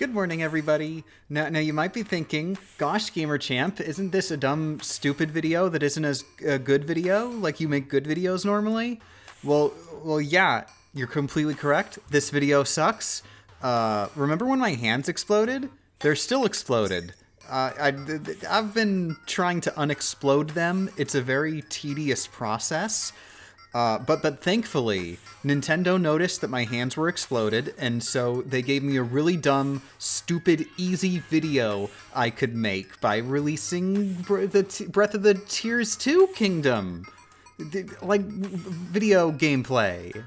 Good morning, everybody. Now you might be thinking, gosh, Gamer Champ, isn't this a dumb, stupid video that isn't as a good video? Like you make good videos normally? Well, yeah, you're completely correct. This video sucks. Remember when my hands exploded? They're still exploded. I've been trying to unexplode them. It's a very tedious process. But thankfully, Nintendo noticed that my hands were exploded, and so they gave me a really dumb, stupid, easy video I could make by releasing Breath of the Tears 2 Kingdom. Like, video gameplay.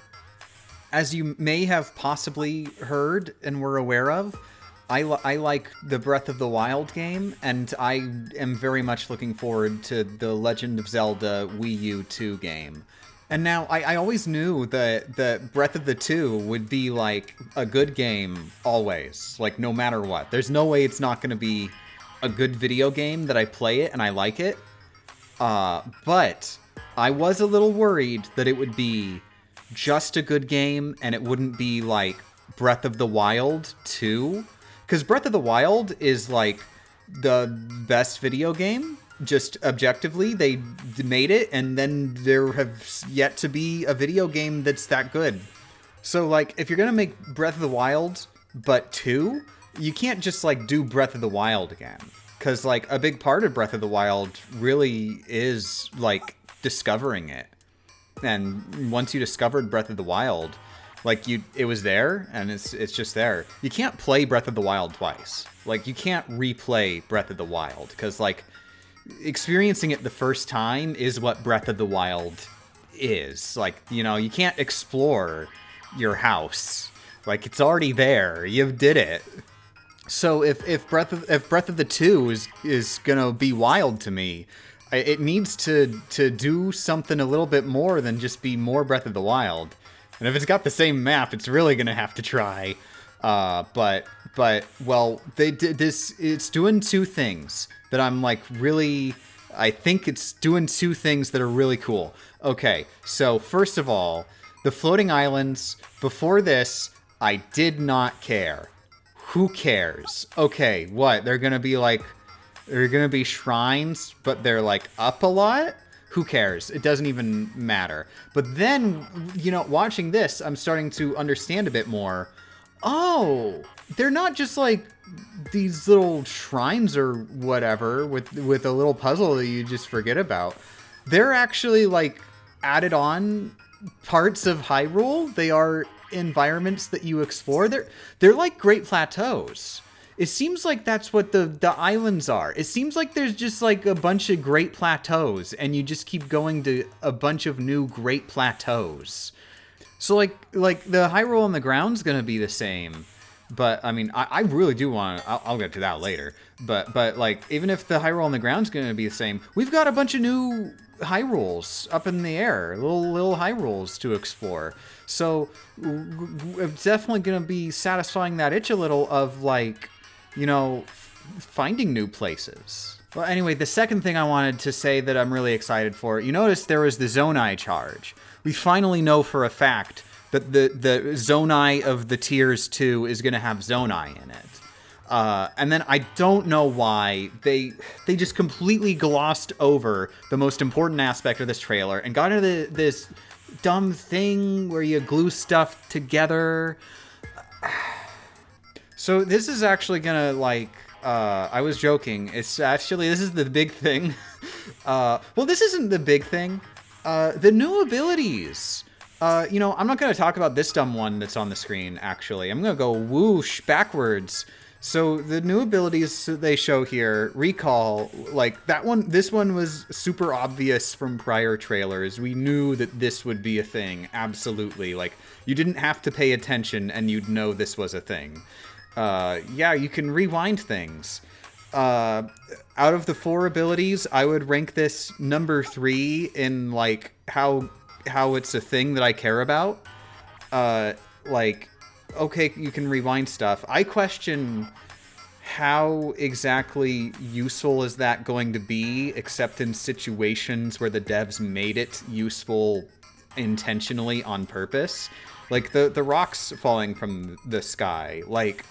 As you may have possibly heard and were aware of, I like the Breath of the Wild game, and I am very much looking forward to the Legend of Zelda Wii U 2 game. And now, I always knew that Breath of the 2 would be, like, a good game always. Like, no matter what. There's no way it's not going to be a good video game that I play it and I like it. But I was a little worried that it would be just a good game and it wouldn't be, like, Breath of the Wild 2. Because Breath of the Wild is, like, the best video game. Just objectively, they made it, and then there have yet to be a video game that's that good. So, like, if you're gonna make Breath of the Wild, but 2, you can't just, like, do Breath of the Wild again. Because, like, a big part of Breath of the Wild really is, like, discovering it. And once you discovered Breath of the Wild, like, it was there, and it's just there. You can't play Breath of the Wild twice. Like, you can't replay Breath of the Wild, because, like, experiencing it the first time is what Breath of the Wild is. Like, you know, you can't explore your house. Like, it's already there. You did it. So if Breath of the 2 is gonna be wild to me, it needs to do something a little bit more than just be more Breath of the Wild. And if it's got the same map, it's really gonna have to try. But well, they did this. It's doing two things that I'm like really. I think it's doing two things that are really cool. Okay, so first of all, the floating islands. Before this, I did not care. Who cares? Okay, what? They're gonna be shrines, but they're like up a lot? Who cares? It doesn't even matter. But then, you know, watching this, I'm starting to understand a bit more. Oh, they're not just like these little shrines or whatever with a little puzzle that you just forget about. They're actually like added on parts of Hyrule. They are environments that you explore. They're like great plateaus. It seems like that's what the islands are. It seems like there's just like a bunch of great plateaus and you just keep going to a bunch of new great plateaus. So like the Hyrule on the ground's gonna be the same, but I mean I really do want to. I'll get to that later. But like even if the Hyrule on the ground's gonna be the same, we've got a bunch of new Hyrules up in the air, little Hyrules to explore. So it's definitely gonna be satisfying that itch a little of like, you know, finding new places. Well, anyway, the second thing I wanted to say that I'm really excited for, you notice there was the Zonai charge. We finally know for a fact that the Zonai of the Tears 2 is going to have Zonai in it. And then I don't know why they just completely glossed over the most important aspect of this trailer and got into this dumb thing where you glue stuff together. So this is actually going to, like, I was joking. It's actually, this is the big thing. Well, this isn't the big thing. The new abilities. You know, I'm not going to talk about this dumb one that's on the screen, actually. I'm going to go whoosh backwards. So the new abilities they show here, recall, like that one, this one was super obvious from prior trailers. We knew that this would be a thing. Absolutely. Like, you didn't have to pay attention and you'd know this was a thing. Yeah, you can rewind things. Out of the 4 abilities, I would rank this number 3 in, like, how it's a thing that I care about. Like, okay, you can rewind stuff. I question how exactly useful is that going to be, except in situations where the devs made it useful intentionally on purpose. Like, the rocks falling from the sky. Like,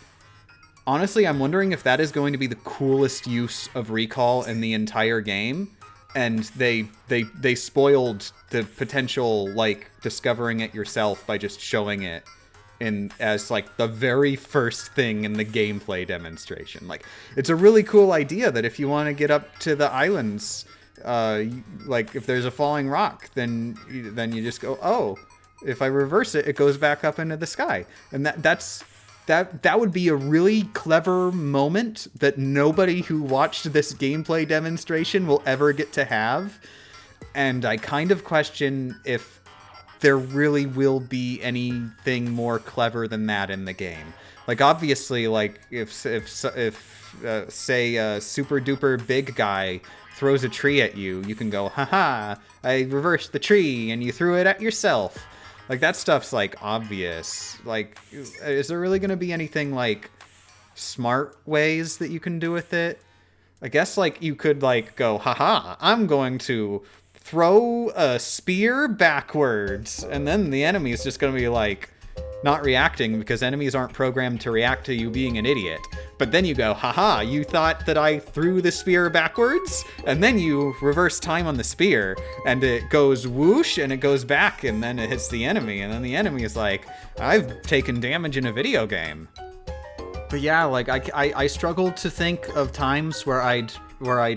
Honestly, I'm wondering if that is going to be the coolest use of recall in the entire game, and they spoiled the potential, like, discovering it yourself by just showing it as like the very first thing in the gameplay demonstration. Like, it's a really cool idea that if you want to get up to the islands, like if there's a falling rock, then you just go, oh, if I reverse it, it goes back up into the sky, and that would be a really clever moment that nobody who watched this gameplay demonstration will ever get to have. And I kind of question if there really will be anything more clever than that in the game. Like, obviously, like, if say a super duper big guy throws a tree at you, you can go, haha, I reversed the tree, and you threw it at yourself. Like, that stuff's, like, obvious. Like, is there really going to be anything, like, smart ways that you can do with it? I guess, like, you could, like, go, haha, I'm going to throw a spear backwards. And then the enemy is just going to be, like, not reacting, because enemies aren't programmed to react to you being an idiot. But then you go, haha, you thought that I threw the spear backwards? And then you reverse time on the spear, and it goes whoosh, and it goes back, and then it hits the enemy, and then the enemy is like, I've taken damage in a video game. But yeah, like, I struggle to think of times where I'd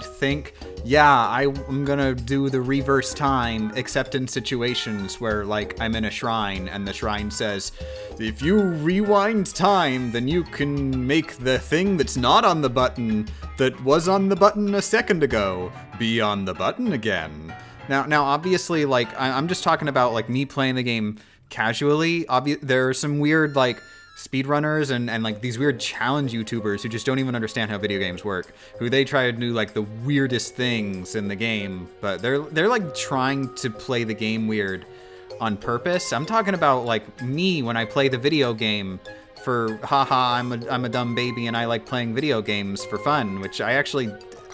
think, yeah, I'm gonna do the reverse time, except in situations where, like, I'm in a shrine and the shrine says, if you rewind time, then you can make the thing that's not on the button that was on the button a second ago be on the button again. Now, obviously, like, I'm just talking about, like, me playing the game casually. There are some weird, like, speedrunners and like these weird challenge YouTubers who just don't even understand how video games work, who they try to do like the weirdest things in the game, but they're like trying to play the game weird on purpose. I'm talking about like me when I play the video game for haha, I'm a dumb baby and I like playing video games for fun, which I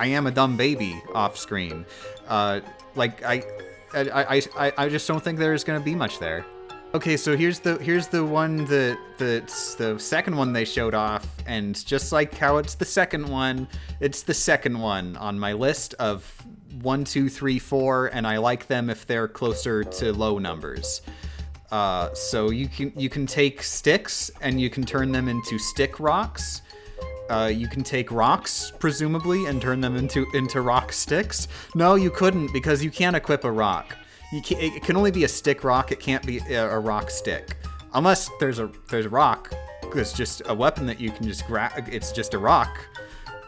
am a dumb baby off screen. Like I just don't think there's gonna be much there. Okay, so here's the one that's the second one they showed off, and just like how it's the second one, it's the second one on my list of 1, 2, 3, 4, and I like them if they're closer to low numbers. So you can take sticks and you can turn them into stick rocks. You can take rocks, presumably, and turn them into rock sticks. No, you couldn't, because you can't equip a rock. It can only be a stick rock. It can't be a rock stick, unless there's a rock. It's just a weapon that you can just grab. It's just a rock.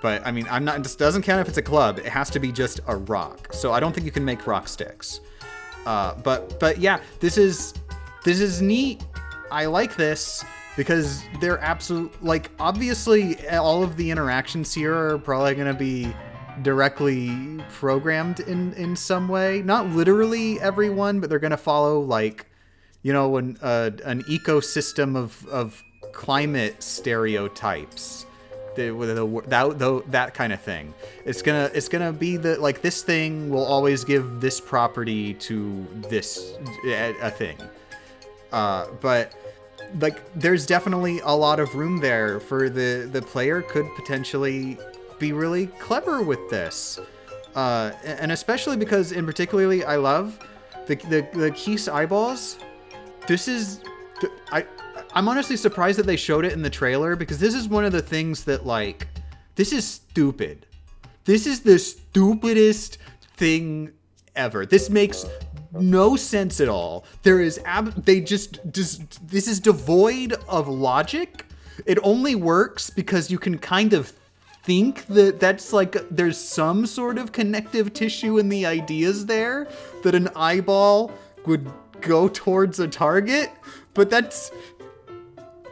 But I mean, this doesn't count if it's a club. It has to be just a rock. So I don't think you can make rock sticks. But yeah, this is neat. I like this because they're obviously all of the interactions here are probably going to be directly programmed in some way. Not literally everyone, but they're going to follow, like, you know, an ecosystem of climate stereotypes. That kind of thing. It's gonna be the, like, this thing will always give this property to this a thing. But like, there's definitely a lot of room there for the player could potentially be really clever with this, and especially because, in particularly, I love the Keese eyeballs. This is, I'm honestly surprised that they showed it in the trailer, because this is one of the things that, like, this is stupid. This is the stupidest thing ever. This makes no sense at all. This is devoid of logic. It only works because you can kind of think that's like, there's some sort of connective tissue in the ideas there, that an eyeball would go towards a target, but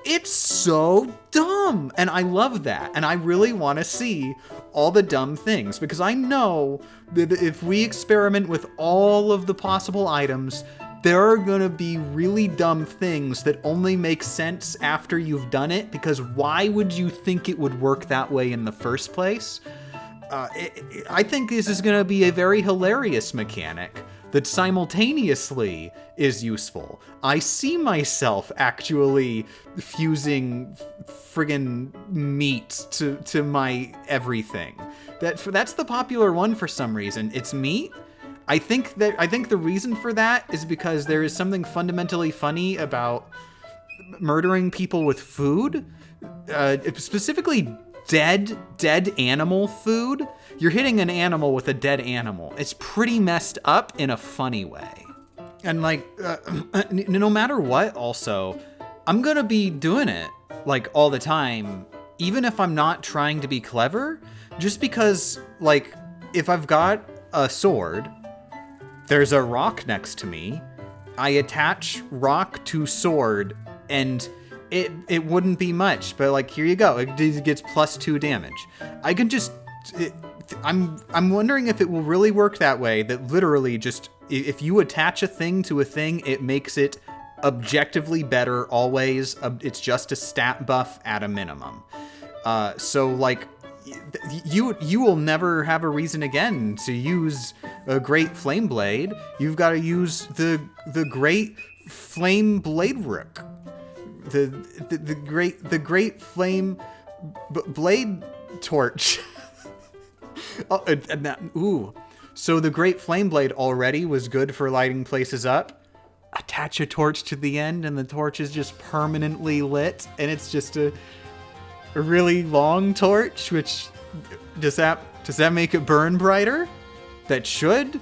it's so dumb, and I love that, and I really want to see all the dumb things, because I know that if we experiment with all of the possible items, there are gonna be really dumb things that only make sense after you've done it, because why would you think it would work that way in the first place? I think this is gonna be a very hilarious mechanic that simultaneously is useful. I see myself actually fusing friggin' meat to my everything. That's the popular one for some reason. It's meat. I think the reason for that is because there is something fundamentally funny about murdering people with food, specifically dead animal food. You're hitting an animal with a dead animal. It's pretty messed up in a funny way. And like, no matter what, also, I'm gonna be doing it like all the time, even if I'm not trying to be clever, just because like, if I've got a sword, there's a rock next to me, I attach rock to sword, and it wouldn't be much, but like, here you go. It gets +2 damage. I can just, I'm wondering if it will really work that way, that literally just, if you attach a thing to a thing, it makes it objectively better always. It's just a stat buff at a minimum. So like, you will never have a reason again to use a great flame blade. You've got to use the great flame blade rook. The great flame blade torch. Oh, and that, ooh. So the great flame blade already was good for lighting places up. Attach a torch to the end and the torch is just permanently lit, and it's just a really long torch, which does that make it burn brighter? That should.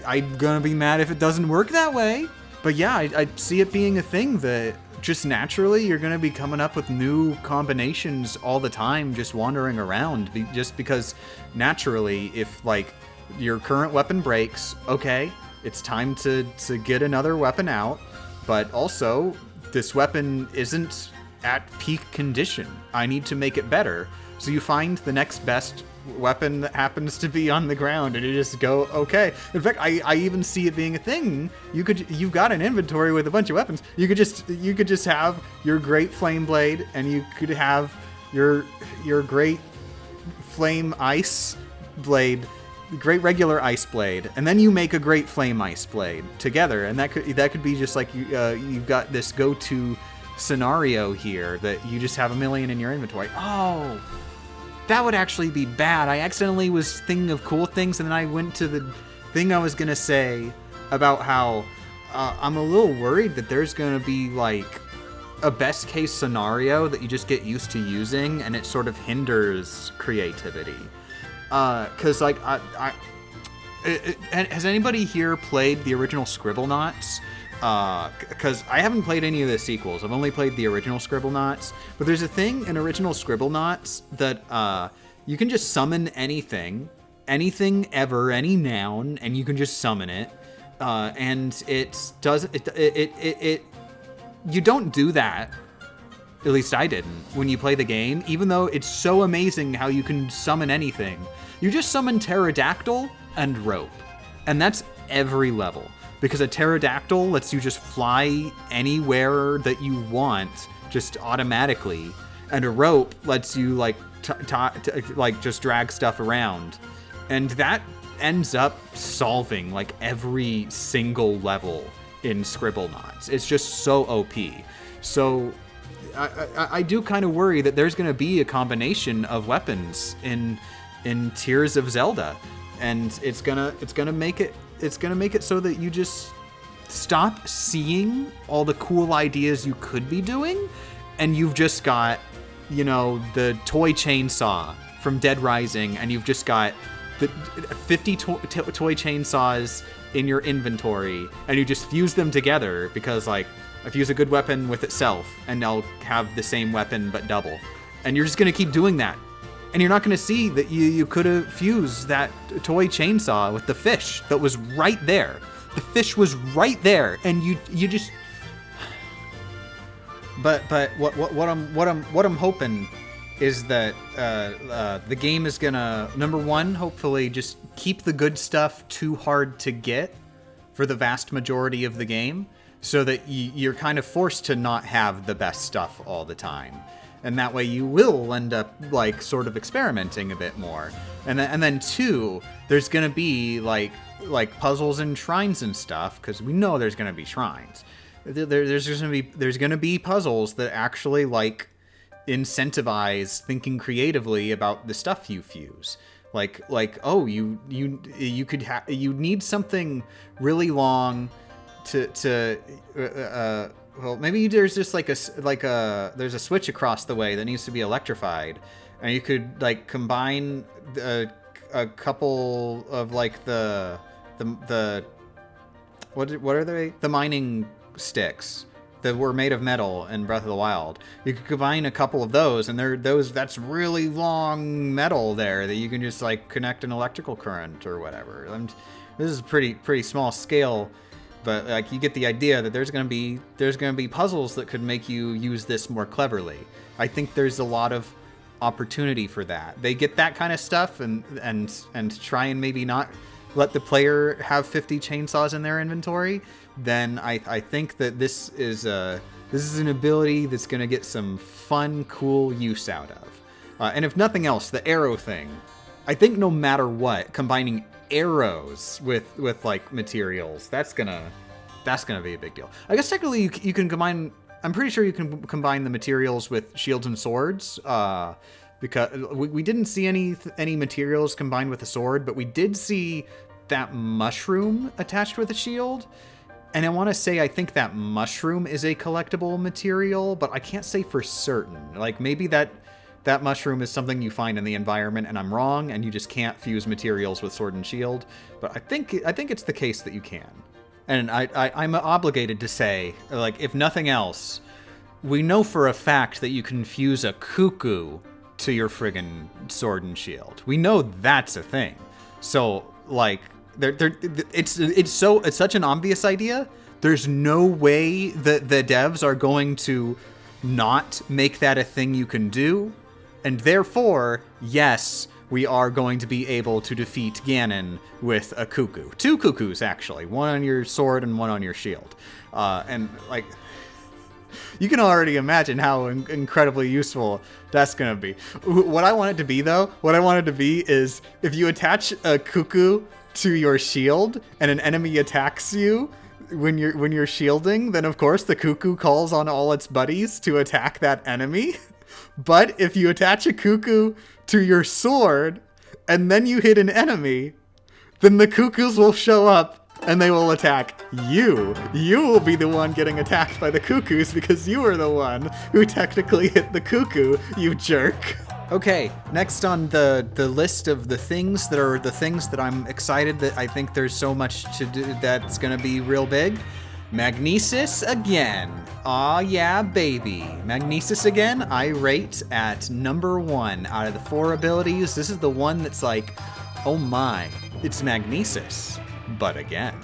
I'm gonna be mad if it doesn't work that way. But yeah, I see it being a thing that just naturally you're gonna be coming up with new combinations all the time, just wandering around. Just because naturally, if like your current weapon breaks, okay, it's time to get another weapon out. But also, this weapon isn't at peak condition. I need to make it better. So you find the next best weapon that happens to be on the ground, and you just go, okay. In fact, I even see it being a thing. You've got an inventory with a bunch of weapons. You could just have your great flame blade, and you could have your great flame ice blade, great regular ice blade, and then you make a great flame ice blade together, and that could be just like you've got this go-to scenario here that you just have a million in your inventory. Oh, that would actually be bad. I accidentally was thinking of cool things, and then I went to the thing I was gonna say about how I'm a little worried that there's gonna be like a best case scenario that you just get used to using, and it sort of hinders creativity. Cause like has anybody here played the original Scribblenauts? Because I haven't played any of the sequels. I've only played the original Scribblenauts. But there's a thing in original Scribblenauts that you can just summon anything ever, any noun, and you can just summon it. And you don't do that. At least I didn't when you play the game. Even though it's so amazing how you can summon anything, you just summon pterodactyl and rope, and that's every level. Because a pterodactyl lets you just fly anywhere that you want, just automatically, and a rope lets you like just drag stuff around, and that ends up solving like every single level in Scribblenauts. It's just so OP. So I do kind of worry that there's going to be a combination of weapons in Tears of Zelda, and it's gonna make it so that you just stop seeing all the cool ideas you could be doing, and you've just got, you know, the toy chainsaw from Dead Rising, and you've just got the 50 toy chainsaws in your inventory, and you just fuse them together because, like, I fuse a good weapon with itself, and I'll have the same weapon but double. And you're just gonna keep doing that. And you're not gonna see that you could have fused that toy chainsaw with the fish that was right there. The fish was right there, and you just. But what I'm hoping is that the game is gonna, number one, hopefully just keep the good stuff too hard to get for the vast majority of the game, so that you're kind of forced to not have the best stuff all the time. and that way you will end up like sort of experimenting a bit more. And then 2, there's gonna be like puzzles and shrines and stuff, because we know there's gonna be shrines. There's gonna be puzzles that actually like incentivize thinking creatively about the stuff you fuse. Like oh, you need something really long to well, maybe there's just there's a switch across the way that needs to be electrified, and you could like combine a couple of like the what are they? The mining sticks that were made of metal in Breath of the Wild. You could combine a couple of those, and that's really long metal there that you can just like connect an electrical current or whatever. This is pretty small scale, but like you get the idea that there's gonna be puzzles that could make you use this more cleverly. I think there's a lot of opportunity for that. They get that kind of stuff and try and maybe not let the player have 50 chainsaws in their inventory, then I think that this is an ability that's going to get some fun, cool use out of. And if nothing else, the arrow thing. I think no matter what, combining arrows with like materials, that's gonna be a big deal. I guess technically you can combine. I'm pretty sure you can combine the materials with shields and swords. Because we didn't see any materials combined with a sword, but we did see that mushroom attached with a shield. And I want to say I think that mushroom is a collectible material, but I can't say for certain. Like maybe that mushroom is something you find in the environment and I'm wrong and you just can't fuse materials with sword and shield. But I think it's the case that you can. And I'm obligated to say, like, if nothing else, we know for a fact that you can fuse a cuckoo to your friggin' sword and shield. We know that's a thing. So like it's such an obvious idea. There's no way that the devs are going to not make that a thing you can do. And therefore, yes, we are going to be able to defeat Ganon with a cuckoo. 2 cuckoos, actually. One on your sword and one on your shield. And like, you can already imagine how incredibly useful that's going to be. What I want it to be, though, is if you attach a cuckoo to your shield and an enemy attacks you when you're shielding, then of course the cuckoo calls on all its buddies to attack that enemy. But if you attach a cuckoo to your sword and then you hit an enemy, then the cuckoos will show up and they will attack you. You will be the one getting attacked by the cuckoos because you were the one who technically hit the cuckoo, you jerk. Okay, next on the list of the things that I'm excited that I think there's so much to do that's gonna be real big. Magnesis again. Aw yeah, baby. Magnesis again, I rate at number 1 out of the 4 abilities. This is the one that's like, oh my, it's Magnesis, but again.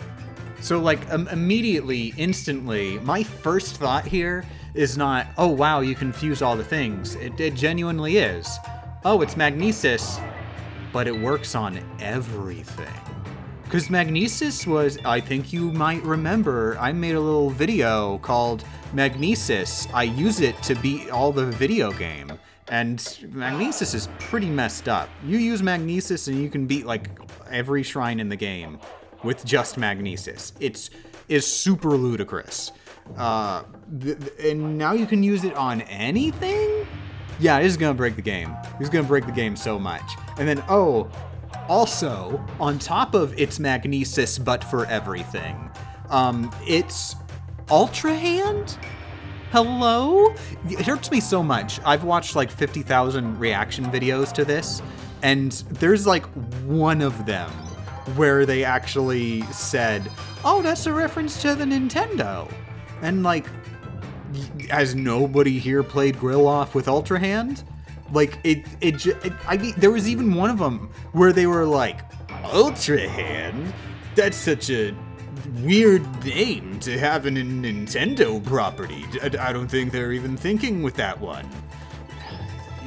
So like immediately, instantly, my first thought here is not, oh wow, you can fuse all the things. It genuinely is. Oh, it's Magnesis, but it works on everything. Because Magnesis was, I think you might remember, I made a little video called Magnesis. I use it to beat all the video game. And Magnesis is pretty messed up. You use Magnesis and you can beat like every shrine in the game with just Magnesis. It's super ludicrous. And now you can use it on anything? Yeah, this is gonna break the game. This is gonna break the game so much. And then, oh, also, on top of its Magnesis but for everything, it's Ultra Hand? Hello? It hurts me so much. I've watched like 50,000 reaction videos to this, and there's like one of them where they actually said, oh, that's a reference to the Nintendo. And like, has nobody here played Grill Off with Ultra Hand? Like, I mean, there was even one of them where they were like, Ultra Hand? That's such a weird name to have in a Nintendo property. I don't think they're even thinking with that one.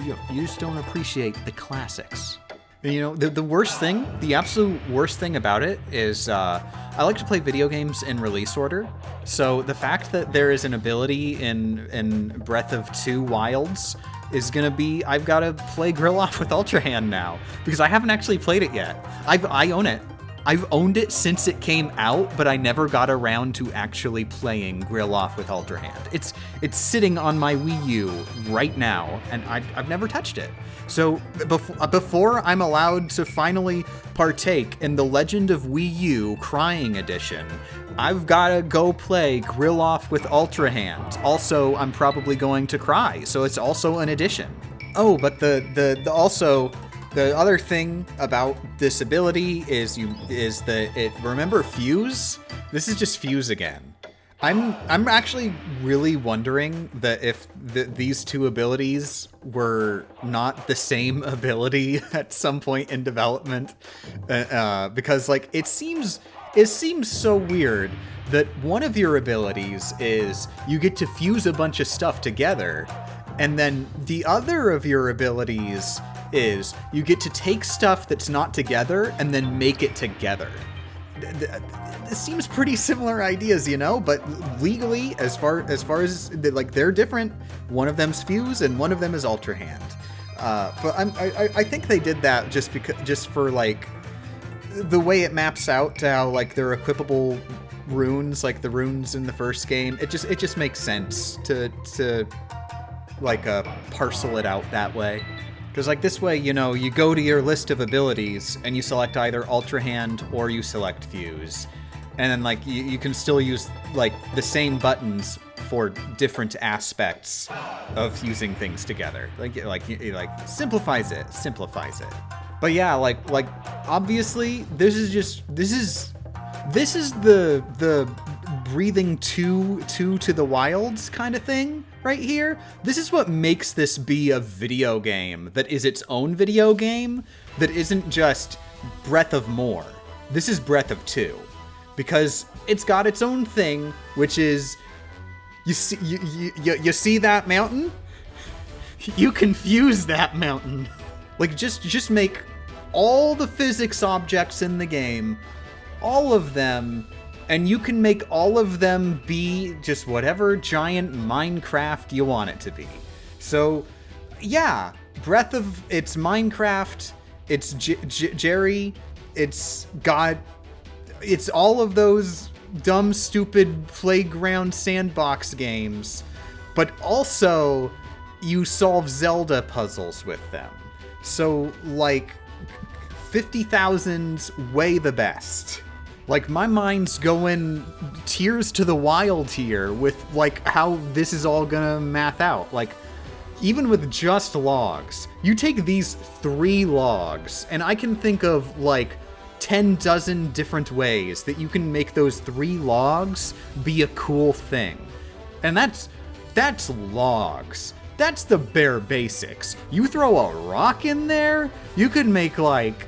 You just don't appreciate the classics. And, you know, the worst thing, the absolute worst thing about it is I like to play video games in release order. So the fact that there is an ability in Breath of 2 Wilds is gonna be I've gotta play Grill Off with Ultra Hand now, because I haven't actually played it yet. I own it. I've owned it since it came out, but I never got around to actually playing Grill Off with Ultra Hand. It's sitting on my Wii U right now, and I've never touched it. So before I'm allowed to finally partake in the Legend of Wii U Crying Edition, I've gotta go play Grill Off with Ultra Hand. Also, I'm probably going to cry, so it's also an addition. Oh, but the other thing about this ability is remember Fuse? This is just Fuse again. I'm actually really wondering that if these two abilities were not the same ability at some point in development, because like it seems so weird that one of your abilities is you get to fuse a bunch of stuff together, and then the other of your abilities is you get to take stuff that's not together and then make it together. It seems pretty similar ideas, you know, but legally, as far as like they're different. One of them's Fuse and one of them is Ultra Hand. But I think they did that just for like the way it maps out to how like they're equipable runes, like the runes in the first game. It just makes sense to like parcel it out that way. Because like this way, you know, you go to your list of abilities and you select either Ultra Hand or you select Fuse. And then like you can still use like the same buttons for different aspects of fusing things together. Like simplifies it. But yeah, like obviously this is the breathing two to the wilds kind of thing right here. This is what makes this be a video game that is its own video game, that isn't just Breath of More. This is Breath of Two, because it's got its own thing, which is you see that mountain? You can fuse that mountain. Like just make all the physics objects in the game, all of them, and you can make all of them be just whatever giant Minecraft you want it to be. So, yeah, it's Minecraft, it's Jerry, it's all of those dumb, stupid playground sandbox games, but also you solve Zelda puzzles with them. So, like, 50,000's way the best. Like, my mind's going Tears to the Wild here with, like, how this is all gonna math out. Like, even with just logs, you take these 3 logs, and I can think of, like, 10 dozen different ways that you can make those 3 logs be a cool thing. And that's logs. That's the bare basics. You throw a rock in there, you could make, like...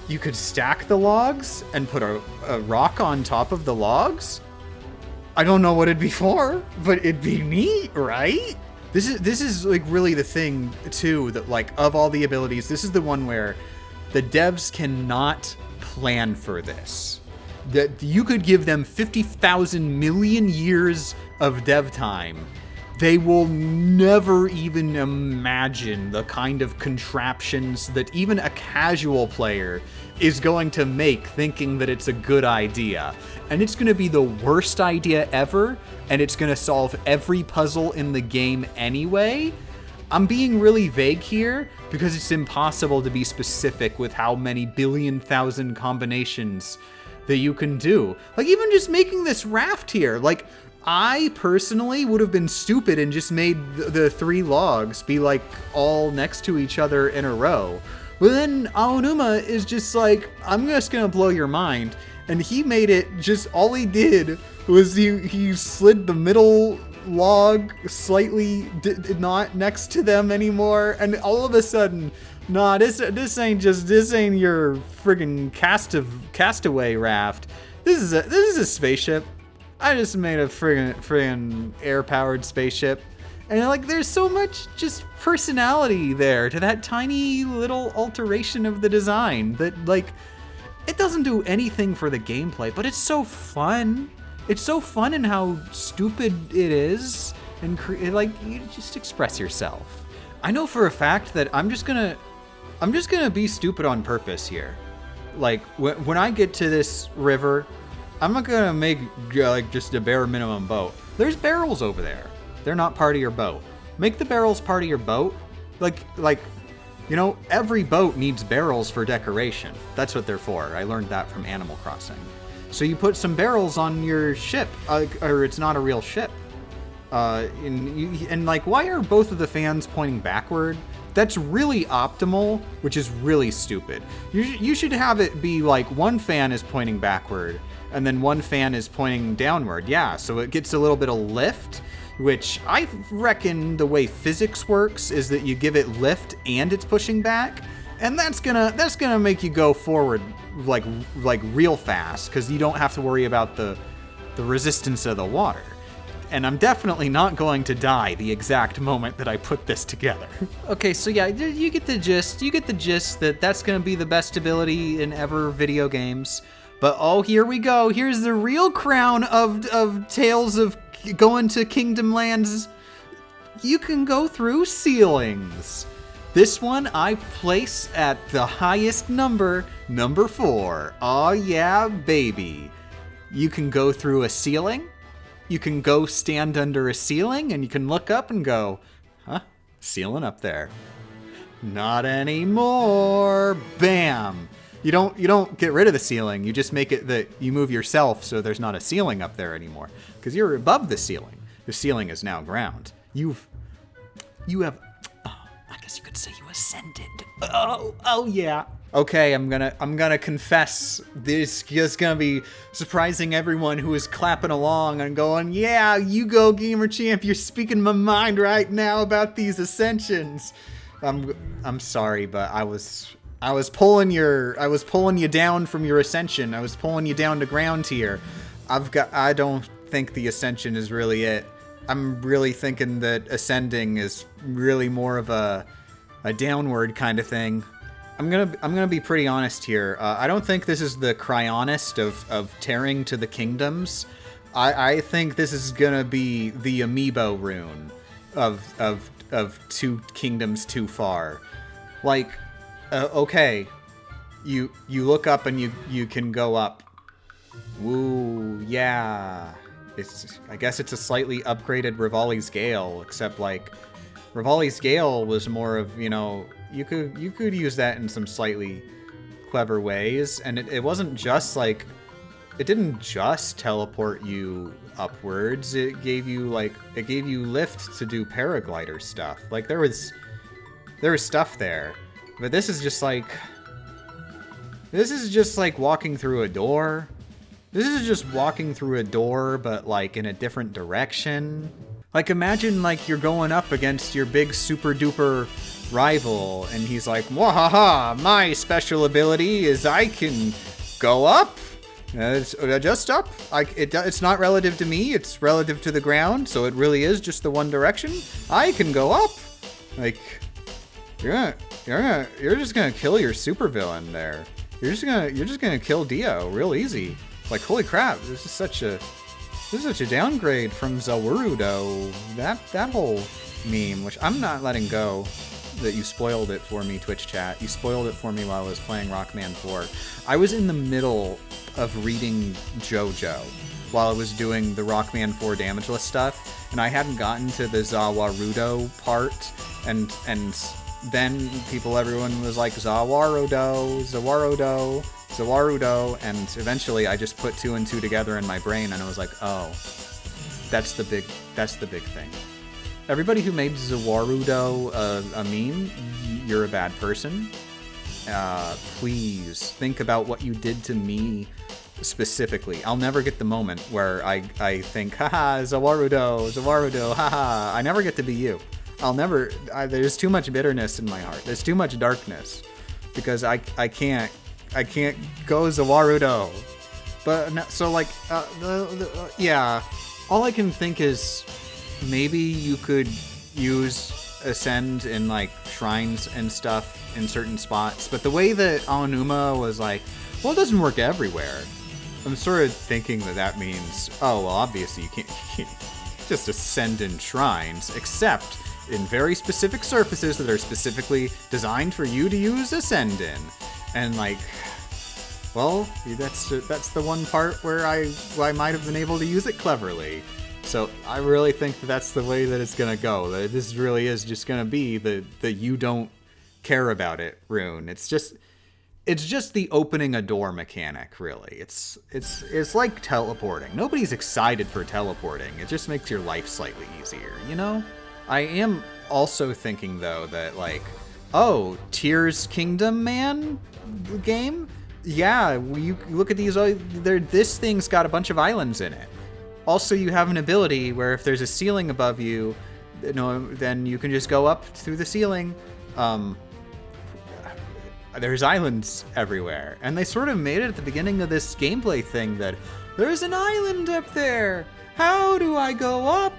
You could stack the logs and put a rock on top of the logs. I don't know what it'd be for, but it'd be neat, right? This is like really the thing too, that like of all the abilities, this is the one where the devs cannot plan for this. That you could give them 50,000 million years of dev time. They will never even imagine the kind of contraptions that even a casual player is going to make thinking that it's a good idea. And it's going to be the worst idea ever, and it's going to solve every puzzle in the game anyway. I'm being really vague here because it's impossible to be specific with how many billion thousand combinations that you can do. Like even just making this raft here, like I personally would have been stupid and just made the 3 logs be like all next to each other in a row. But then Aonuma is just like, I'm just gonna blow your mind. And he made it just, all he did was he slid the middle log slightly not next to them anymore. And all of a sudden, nah, this ain't your friggin' castaway raft. This is a spaceship. I just made a friggin' air-powered spaceship. And like, there's so much just personality there to that tiny little alteration of the design that like, it doesn't do anything for the gameplay, but it's so fun. It's so fun in how stupid it is, and like, you just express yourself. I know for a fact that I'm just gonna be stupid on purpose here. Like, when I get to this river, I'm not gonna make, like, just a bare minimum boat. There's barrels over there. They're not part of your boat. Make the barrels part of your boat. Like, you know, every boat needs barrels for decoration. That's what they're for. I learned that from Animal Crossing. So you put some barrels on your ship, or it's not a real ship. And like, why are both of the fans pointing backward? That's really optimal, which is really stupid. You should have it be like one fan is pointing backward and then one fan is pointing downward. Yeah, so it gets a little bit of lift, which I reckon the way physics works is that you give it lift and it's pushing back, and that's gonna make you go forward like real fast, because you don't have to worry about the resistance of the water. And I'm definitely not going to die the exact moment that I put this together. Okay, so yeah, you get the gist. You get the gist that that's gonna be the best ability in ever video games. But oh, here we go. Here's the real crown of Tales of going to Kingdom Lands. You can go through ceilings. This one I place at the highest number, number 4. Oh yeah, baby. You can go through a ceiling. You can go stand under a ceiling and you can look up and go, huh, ceiling up there. Not anymore. Bam. You don't get rid of the ceiling. You just make it that you move yourself so there's not a ceiling up there anymore, because you're above the ceiling. The ceiling is now ground. You have, oh, I guess you could say you ascended. Oh yeah. Okay, I'm gonna confess, this is gonna be surprising everyone who is clapping along and going, yeah, you go, Gamer Champ, you're speaking my mind right now about these ascensions. I'm sorry, but I was pulling you down from your ascension. I was pulling you down to ground here. I don't think the ascension is really it. I'm really thinking that ascending is really more of a downward kind of thing. I'm gonna be pretty honest here. I don't think this is the Cryonist of tearing to the kingdoms. I think this is gonna be the amiibo rune of 2 kingdoms too far. Like, okay, you look up and you can go up. Woo, yeah. I guess it's a slightly upgraded Rivali's Gale, except like Rivali's Gale was more of, you know, you could use that in some slightly clever ways, and it wasn't just like, it didn't just teleport you upwards. It gave you lift to do paraglider stuff. Like there was stuff there, but this is just like walking through a door. This is just walking through a door, but like in a different direction. Like imagine like you're going up against your big super duper rival, and he's like, "Wahaha! My special ability is I can go up. It's just up. It's not relative to me. It's relative to the ground. So it really is just the one direction. I can go up." Like, you're just gonna kill your supervillain there. You're just gonna kill Dio real easy. Like, holy crap! This is such a downgrade from Zawarudo. That whole meme, which I'm not letting go. That you spoiled it for me, Twitch chat. You spoiled it for me while I was playing Rockman 4. I was in the middle of reading Jojo while I was doing the Rockman 4 damageless stuff, and I hadn't gotten to the Zawarudo part, and then everyone was like, Zawarudo, and eventually I just put 2 and 2 together in my brain, and I was like, oh, that's the big thing. Everybody who made Zawarudo a meme, you're a bad person. Please think about what you did to me specifically. I'll never get the moment where I think, haha, Zawarudo, haha. I never get to be you. There's too much bitterness in my heart. There's too much darkness. Because I can't go Zawarudo. But, no, so like, yeah. All I can think is, maybe you could use Ascend in like shrines and stuff in certain spots, but the way that Aonuma was like, well, it doesn't work everywhere. I'm sort of thinking that means, oh, well, obviously you can't just ascend in shrines, except in very specific surfaces that are specifically designed for you to use Ascend in. And like, well, that's the one part where I might have been able to use it cleverly. So I really think that that's the way that it's gonna go. That this really is just gonna be the you don't care about it rune. It's just the opening a door mechanic, really. It's like teleporting. Nobody's excited for teleporting. It just makes your life slightly easier, you know? I am also thinking, though, that, like, oh, Tears Kingdom Man game? Yeah, you look at these, this thing's got a bunch of islands in it. Also, you have an ability where if there's a ceiling above you, then you can just go up through the ceiling. There's islands everywhere, and they sort of made it at the beginning of this gameplay thing that there's an island up there. How do I go up?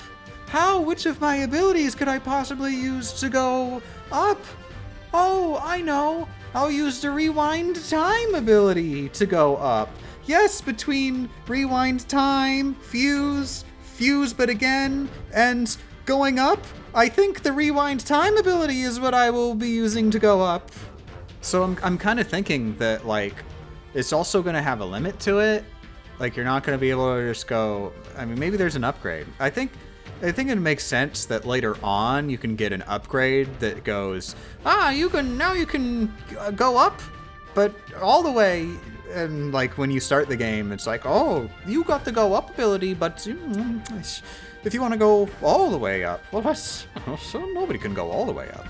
Which of my abilities could I possibly use to go up? Oh, I know. I'll use the rewind time ability to go up. Yes, between rewind time, fuse but again, and going up, I think the rewind time ability is what I will be using to go up. So I'm kind of thinking that, like, it's also going to have a limit to it. Like, you're not going to be able to just go, I mean, maybe there's an upgrade. I think it makes sense that later on you can get an upgrade that goes, you can go up, but all the way. And like when you start the game, it's like, oh, you got the go up ability, but if you want to go all the way up, well, so nobody can go all the way up.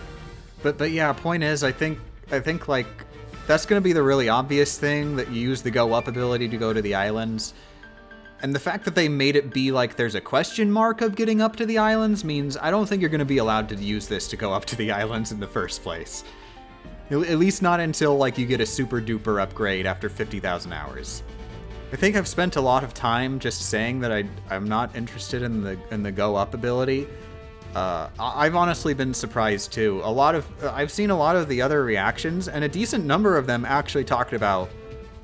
But yeah, point is, I think like that's going to be the really obvious thing, that you use the go up ability to go to the islands. And the fact that they made it be like there's a question mark of getting up to the islands means I don't think you're going to be allowed to use this to go up to the islands in the first place. At least not until like you get a super duper upgrade after 50,000 hours. I think I've spent a lot of time just saying that I'm not interested in the go up ability. I've honestly been surprised too. I've seen a lot of the other reactions, and a decent number of them actually talked about,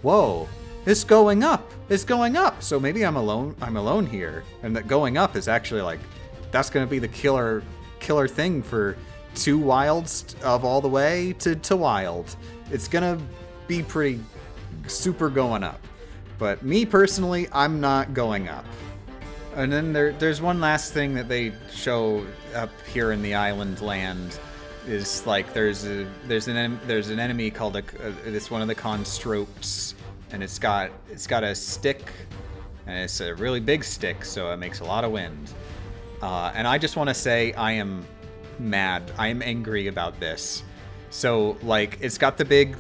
whoa, it's going up. It's going up. So maybe I'm alone here, and that going up is actually like, that's going to be the killer thing for 2 wilds of all the way to wild. It's gonna be pretty super going up. But me personally, I'm not going up. And then there's one last thing that they show up here in the island land, is like there's an enemy called it's one of the constructs, and it's got a stick, and it's a really big stick, so it makes a lot of wind. And I just want to say I am mad. I am angry about this. So like it's got the big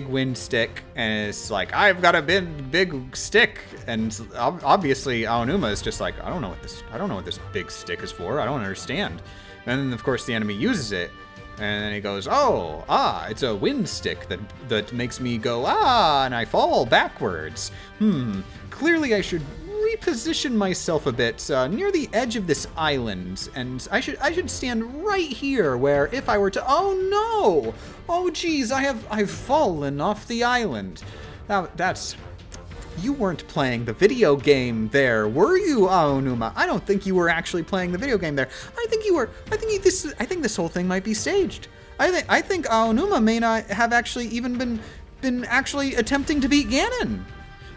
wind stick, and it's like, I've got a big stick, and obviously Aonuma is just like, I don't know what this big stick is for. I don't understand. And then of course the enemy uses it, and then he goes, it's a wind stick that makes me go and I fall backwards. Clearly I should reposition myself a bit near the edge of this island, and I should stand right here, where if I were to, geez, I've fallen off the island. Now you weren't playing the video game there, were you, Aonuma? I don't think you were actually playing the video game there. I think you were. I think this whole thing might be staged. I think Aonuma may not have actually even been actually attempting to beat Ganon.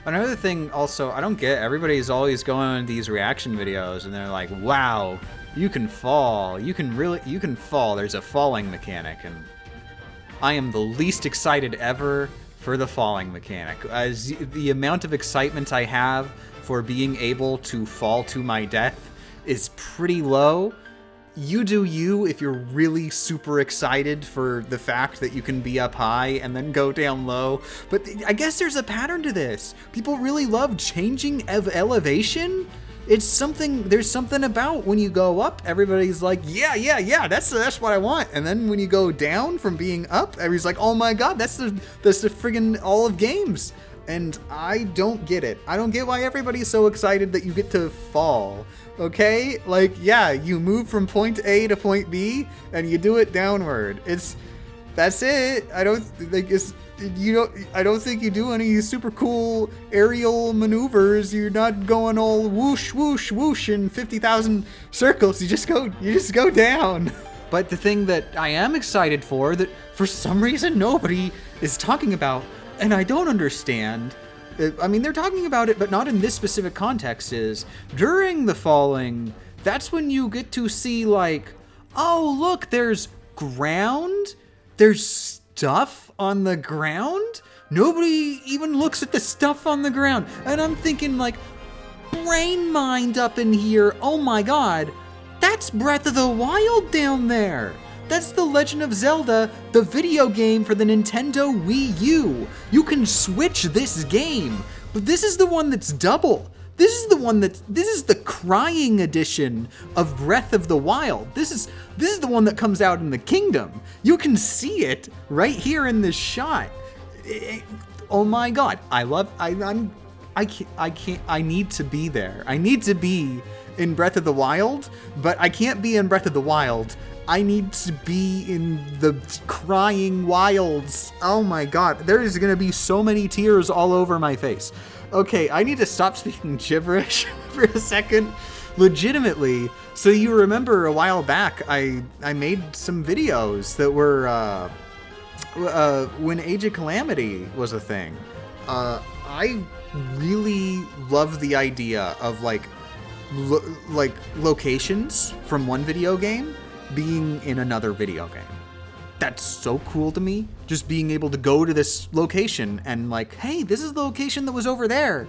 Another thing also, I don't get, everybody's always going on these reaction videos and they're like, wow, you can fall. You can fall. There's a falling mechanic, and I am the least excited ever for the falling mechanic. As the amount of excitement I have for being able to fall to my death is pretty low. You do you if you're really super excited for the fact that you can be up high and then go down low. But I guess there's a pattern to this. People really love changing elevation. There's something about when you go up, everybody's like, yeah, that's what I want. And then when you go down from being up, everybody's like, oh my god, that's the friggin' all of games. And I don't get it. I don't get why everybody's so excited that you get to fall. Okay? Like, yeah, you move from point A to point B, and you do it downward. That's it. I don't think I don't think you do any super cool aerial maneuvers. You're not going all whoosh, whoosh, whoosh in 50,000 circles. You just go down. But the thing that I am excited for, that for some reason nobody is talking about, and I don't understand, I mean, they're talking about it, but not in this specific context, is during the falling, that's when you get to see, like, oh, look, there's ground, there's stuff on the ground. Nobody even looks at the stuff on the ground. And I'm thinking, like, brain mind up in here. Oh my God, that's Breath of the Wild down there. That's the Legend of Zelda, the video game for the Nintendo Wii U. You can switch this game, but this is the one that's double. This is the crying edition of Breath of the Wild. This is the one that comes out in the Kingdom. You can see it right here in this shot. Oh my God, I need to be there. I need to be in Breath of the Wild, but I can't be in Breath of the Wild. I need to be in the crying wilds. Oh my God, there is gonna be so many tears all over my face. Okay, I need to stop speaking gibberish for a second. Legitimately, so you remember a while back, I made some videos that were when Age of Calamity was a thing. I really love the idea of like locations from one video game being in another video game. That's so cool to me. Just being able to go to this location and like, hey, this is the location that was over there,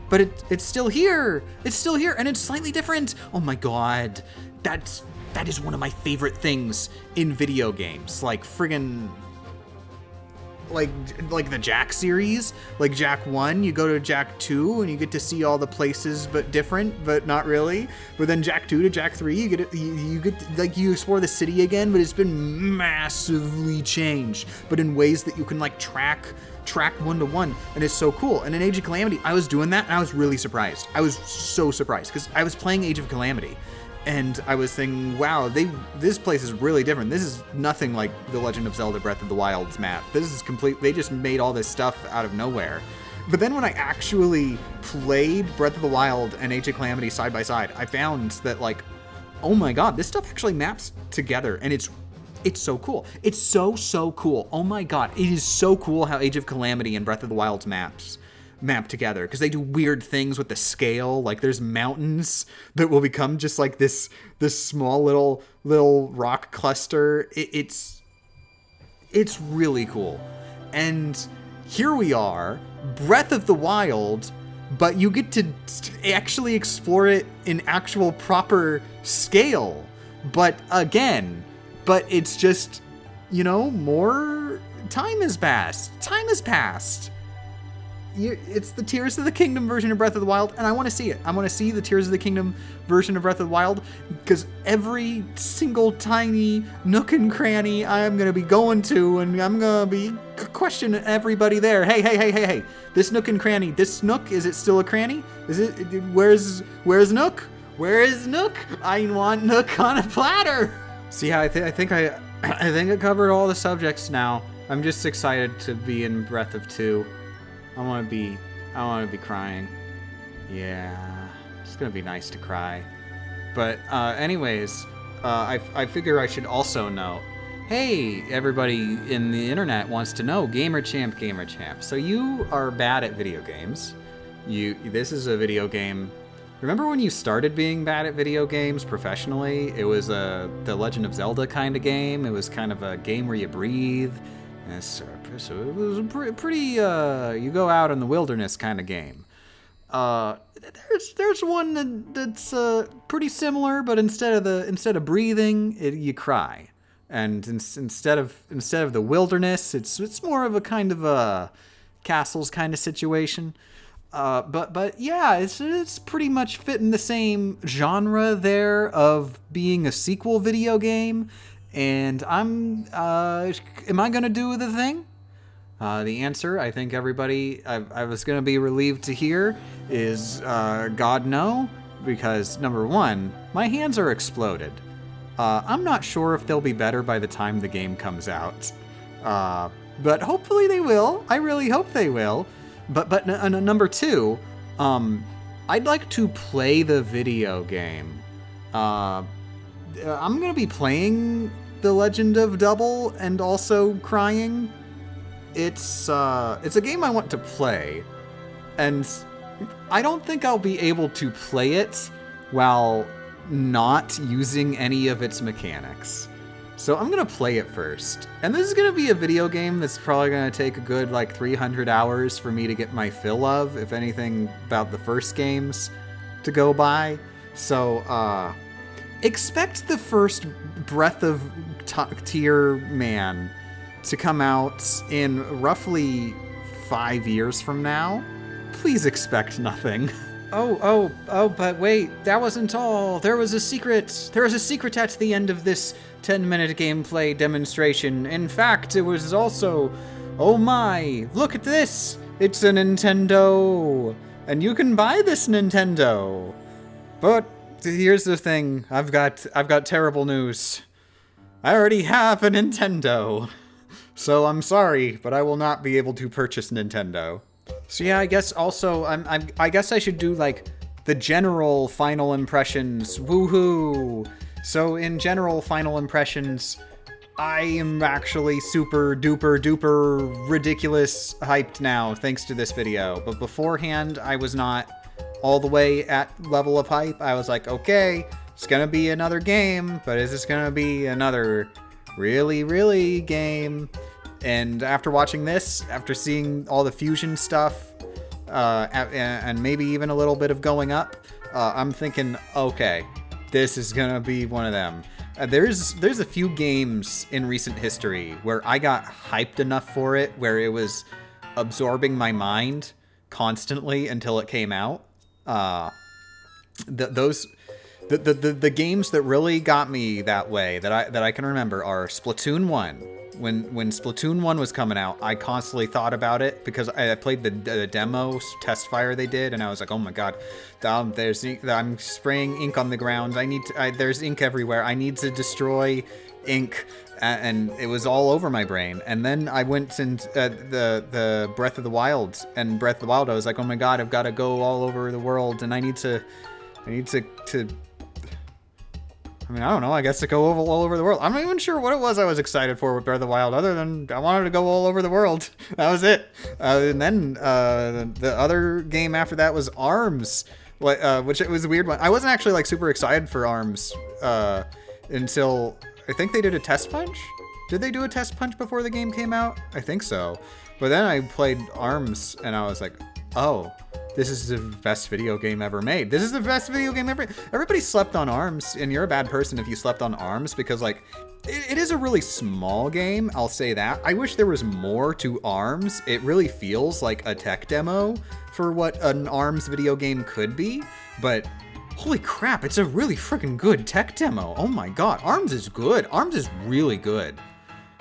but it's still here. It's still here, and it's slightly different. Oh my God, that is one of my favorite things in video games. Like friggin', like the Jak series, like Jak 1, you go to Jak 2 and you get to see all the places but different, but not really. But then Jak 2 to Jak 3, you get like you explore the city again, but it's been massively changed, but in ways that you can like track one-to-one, and it's so cool. And in Age of Calamity, I was doing that and I was really surprised. I was so surprised because I was playing Age of Calamity and I was thinking, wow, this place is really different. This is nothing like the Legend of Zelda Breath of the Wild's map. This is complete. They just made all this stuff out of nowhere. But then when I actually played Breath of the Wild and Age of Calamity side by side, I found that like, oh my God, this stuff actually maps together, and it's so cool. It's so cool. Oh my God, it is so cool how Age of Calamity and Breath of the Wild's maps map together, because they do weird things with the scale. Like there's mountains that will become just like this small little rock cluster. It's really cool. And here we are, Breath of the Wild, but you get to actually explore it in actual proper scale. But it's just, more time has passed. It's the Tears of the Kingdom version of Breath of the Wild, and I want to see it. I want to see the Tears of the Kingdom version of Breath of the Wild, because every single tiny nook and cranny I'm going to be going to, and I'm going to be questioning everybody there. Hey, this nook and cranny, this nook, is it still a cranny? Is it, where's Nook? Where is Nook? I want Nook on a platter. See how I think I covered all the subjects now. I'm just excited to be in Breath of 2. I want to be crying. Yeah, it's gonna be nice to cry. But anyways, I figure I should also know. Hey, everybody in the internet wants to know, Gamer Champ. So you are bad at video games. This is a video game. Remember when you started being bad at video games professionally? It was the Legend of Zelda kind of game. It was kind of a game where you breathe. So it was pretty, you go out in the wilderness kind of game. There's one that's pretty similar, but instead of breathing, you cry. And instead of the wilderness, it's more of a kind of a castles kind of situation. But yeah, it's pretty much fitting the same genre there of being a sequel video game. And am I gonna do the thing? The answer, I think everybody, I was gonna be relieved to hear, is God no, because number one, my hands are exploded. I'm not sure if they'll be better by the time the game comes out. but hopefully they will. I really hope they will. But number two, I'd like to play the video game. I'm gonna be playing The Legend of Double and also crying. It's a game I want to play, and I don't think I'll be able to play it while not using any of its mechanics. So I'm gonna play it first. And this is gonna be a video game that's probably gonna take a good like 300 hours for me to get my fill of, if anything about the first games to go by. So expect the first Breath of Tier Man to come out in roughly 5 years from now. Please expect nothing. Oh, but wait, that wasn't all. There was a secret. There was a secret at the end of this 10-minute gameplay demonstration. In fact, it was also, oh my, look at this. It's a Nintendo. And you can buy this Nintendo. But here's the thing. I've got terrible news. I already have a Nintendo. So I'm sorry, but I will not be able to purchase Nintendo. So yeah, I guess also, I guess I should do like the general final impressions. Woohoo! So in general final impressions, I am actually super duper duper ridiculous hyped now thanks to this video. But beforehand, I was not all the way at level of hype. I was like, okay, it's gonna be another game, but is this gonna be another really game? And after watching this, after seeing all the fusion stuff, and maybe even a little bit of going up, I'm thinking, okay, this is gonna be one of them. There's a few games in recent history where I got hyped enough for it, where it was absorbing my mind constantly until it came out. The games that really got me that way that I can remember are Splatoon 1. When Splatoon 1 was coming out, I constantly thought about it because I played the demo test fire they did, and I was like, oh my god, I'm spraying ink on the ground. There's ink everywhere. I need to destroy ink, and it was all over my brain. And then I went into the Breath of the Wild, and Breath of the Wild, I was like, oh my god, I've got to go all over the world, and I need to I mean, I don't know, I guess to go all over the world. I'm not even sure what it was I was excited for with Breath of the Wild, other than I wanted to go all over the world. That was it. And then the other game after that was ARMS, which it was a weird one. I wasn't actually like super excited for ARMS until I think they did a test punch. Did they do a test punch before the game came out? I think so. But then I played ARMS and I was like, oh, this is the best video game ever made. This is the best video game ever. Everybody slept on ARMS, and you're a bad person if you slept on ARMS, because like, it is a really small game, I'll say that. I wish there was more to ARMS. It really feels like a tech demo for what an ARMS video game could be, but holy crap, it's a really freaking good tech demo. Oh my god, ARMS is good. ARMS is really good.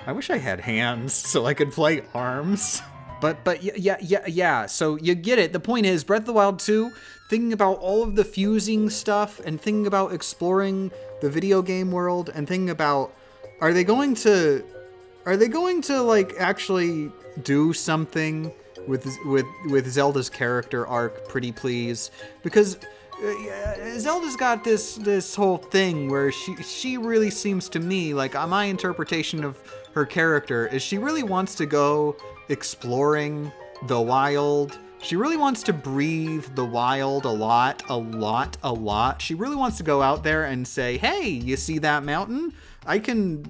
I wish I had hands so I could play ARMS. But yeah, so you get it. The point is, Breath of the Wild 2, thinking about all of the fusing stuff and thinking about exploring the video game world and thinking about, are they going to like actually do something with Zelda's character arc, pretty please? Because Zelda's got this whole thing where she really seems to me, like my interpretation of her character is she really wants to go exploring the wild. She really wants to breathe the wild a lot. She really wants to go out there and say, hey, you see that mountain? I can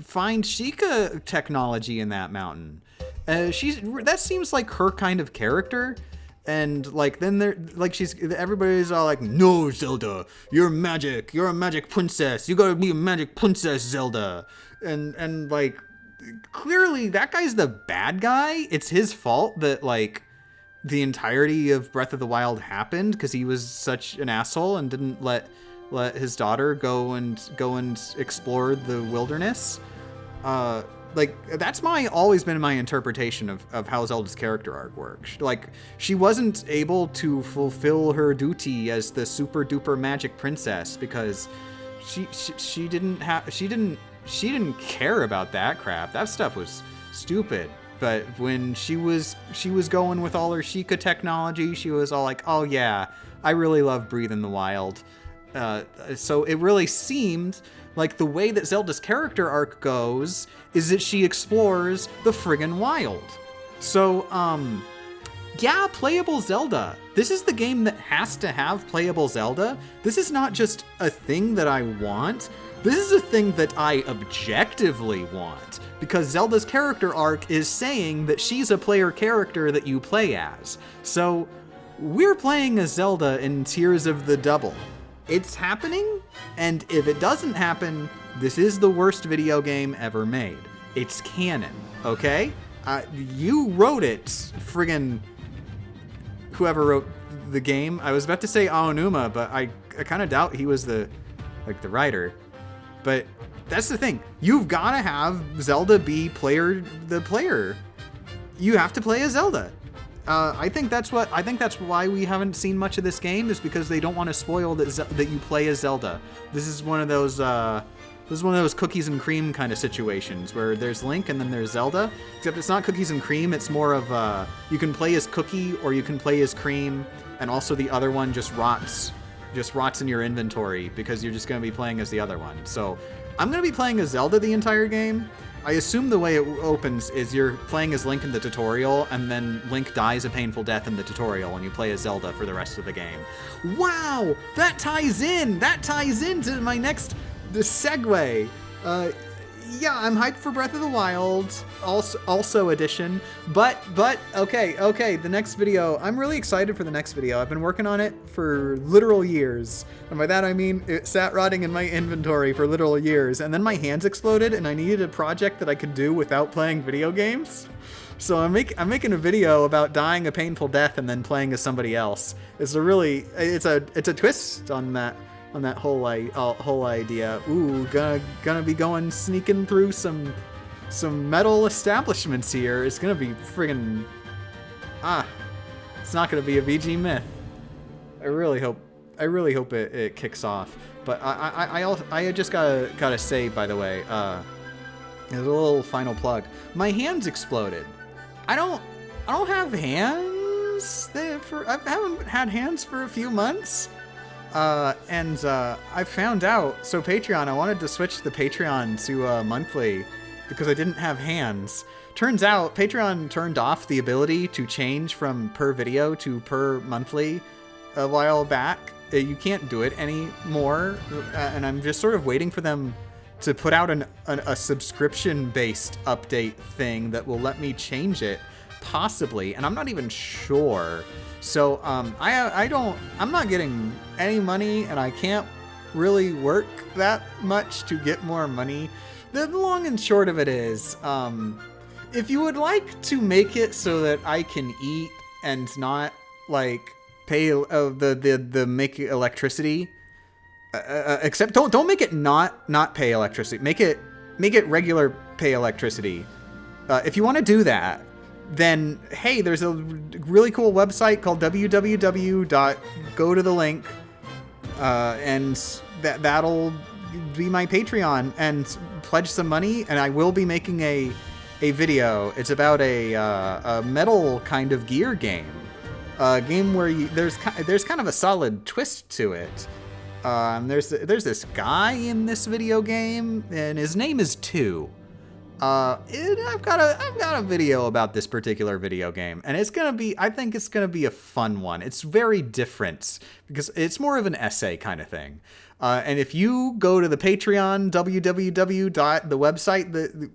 find Sheikah technology in that mountain. That seems like her kind of character. And like then everybody's all like, no, Zelda, you're magic. You're a magic princess. You gotta be a magic princess, Zelda. And like, clearly that guy's the bad guy. It's his fault that like the entirety of Breath of the Wild happened because he was such an asshole and didn't let his daughter go and explore the wilderness. Like that's always been my interpretation of how Zelda's character arc works. Like she wasn't able to fulfill her duty as the super duper magic princess because she didn't care about that crap. That stuff was stupid. But when she was going with all her Sheikah technology, she was all like, oh yeah, I really love Breathe in the Wild. So it really seemed like the way that Zelda's character arc goes is that she explores the friggin' wild. So, yeah, playable Zelda. This is the game that has to have playable Zelda. This is not just a thing that I want. This is a thing that I objectively want, because Zelda's character arc is saying that she's a player character that you play as. So, we're playing as Zelda in Tears of the Double. It's happening, and if it doesn't happen, this is the worst video game ever made. It's canon, okay? You wrote it, friggin' whoever wrote the game. I was about to say Aonuma, but I kind of doubt he was the writer. But that's the thing. You've got to have Zelda be the player. You have to play as Zelda. I think that's why we haven't seen much of this game, is because they don't want to spoil that you play as Zelda. This is one of those cookies and cream kind of situations where there's Link and then there's Zelda, except it's not cookies and cream. It's more of you can play as Cookie or you can play as Cream, and also the other one just rots in your inventory because you're just going to be playing as the other one. So I'm going to be playing as Zelda the entire game. I assume the way it opens is you're playing as Link in the tutorial, and then Link dies a painful death in the tutorial, and you play as Zelda for the rest of the game. Wow! That ties in! That ties into my next segue. Yeah, I'm hyped for Breath of the Wild, also edition, but okay, the next video, I'm really excited for the next video. I've been working on it for literal years, and by that I mean it sat rotting in my inventory for literal years, and then my hands exploded, and I needed a project that I could do without playing video games. So I'm making a video about dying a painful death and then playing as somebody else. It's a twist on that whole idea. Ooh, gonna be sneaking through some metal establishments here. It's gonna be friggin' it's not gonna be a VG myth. I really hope it kicks off. But I just gotta say, by the way, there's a little final plug. My hands exploded. I don't have hands. I haven't had hands for a few months. And I found out, so Patreon, I wanted to switch the Patreon to monthly because I didn't have hands. Turns out Patreon turned off the ability to change from per video to per monthly a while back. You can't do it anymore, and I'm just sort of waiting for them to put out a subscription-based update thing that will let me change it, possibly, and I'm not even sure. So I'm not getting any money, and I can't really work that much to get more money. The long and short of it is, if you would like to make it so that I can eat and not like pay the make electricity, except don't make it not pay electricity. Make it regular pay electricity. If you want to do that, then hey, there's a really cool website called www.go to the link, and that'll be my Patreon, and pledge some money, and I will be making a video. It's about a metal kind of gear game, a game where there's kind of a solid twist to it. There's this guy in this video game, and his name is 2. I've got a video about this particular video game, and I think it's gonna be a fun one. It's very different because it's more of an essay kind of thing. And if you go to the Patreon, the website,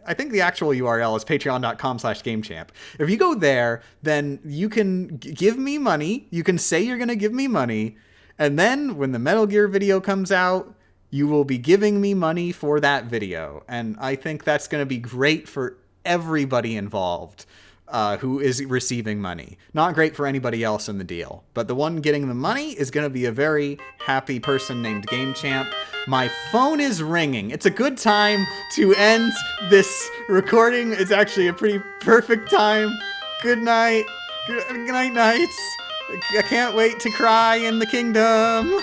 I think the actual URL is patreon.com/gamechamp. If you go there, then you can give me money. You can say you're gonna give me money, and then when the Metal Gear video comes out, you will be giving me money for that video. And I think that's going to be great for everybody involved who is receiving money. Not great for anybody else in the deal. But the one getting the money is going to be a very happy person named Game Champ. My phone is ringing. It's a good time to end this recording. It's actually a pretty perfect time. Good night. Good night, nights. I can't wait to cry in the kingdom.